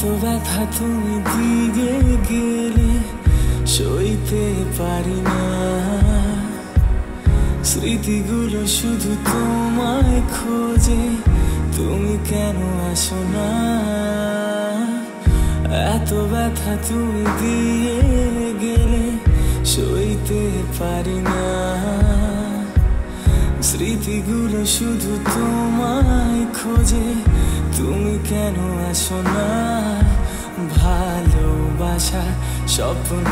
এত ব্যথা তুমি দিয়ে গেলে সইতে পারি না। স্মৃতিগুলো শুধু তোমায় খোঁজে, তুমি কেন আসো না? এত ব্যথা তুমি দিয়ে গেলে সইতে পারি না। স্মৃতিগুলো শুধু তোমায় খোঁজে, তুমি কেন আসো না? ভালোবাসা স্বপ্ন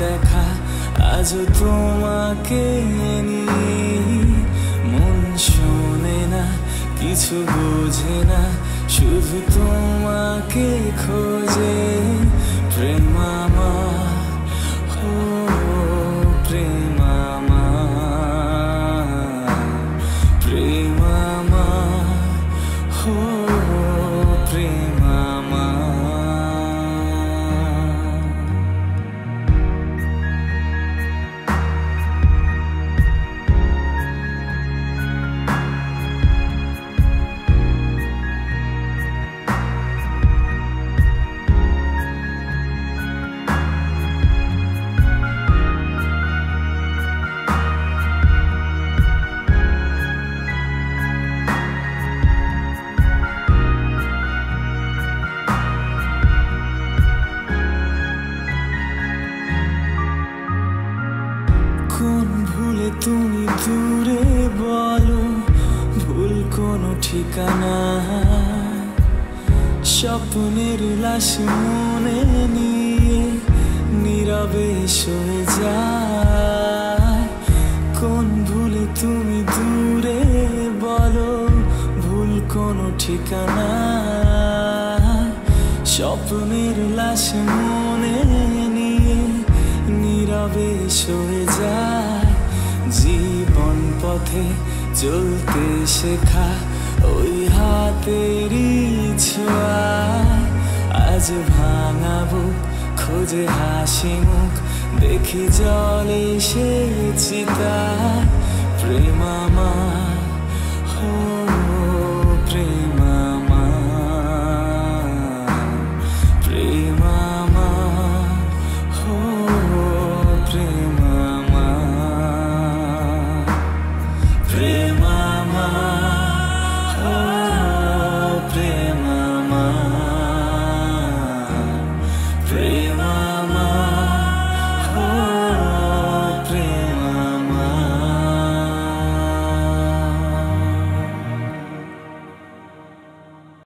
দেখা আজও তোমাকে নিয়ে, মন শোনে না কিছু বোঝে না, শুধু তোমাকে খোঁজে। প্রেম আমার, ও প্রেম আমার, প্রেম আমার, ও প্রেম আমার। কোন ভুলে তুমি দূরে বলো, ভুল কোনো ঠিকানা। স্বপ্নের লাশ মনে নিয়ে নীরবে সয়ে যায়। কোন ভুলে তুমি দূরে বলো, ভুল কোনো ঠিকানা। স্বপ্নের লাশ মনে নিয়ে নীরবে সয়ে যায়। জীবন পথে চলতে শেখা ওই হাতেরই ছোঁয়ায়, আজ ভাঙা বুক খোঁজে হাসি মুখ, দেখি জলে সে চিতায়। প্রেম আমার,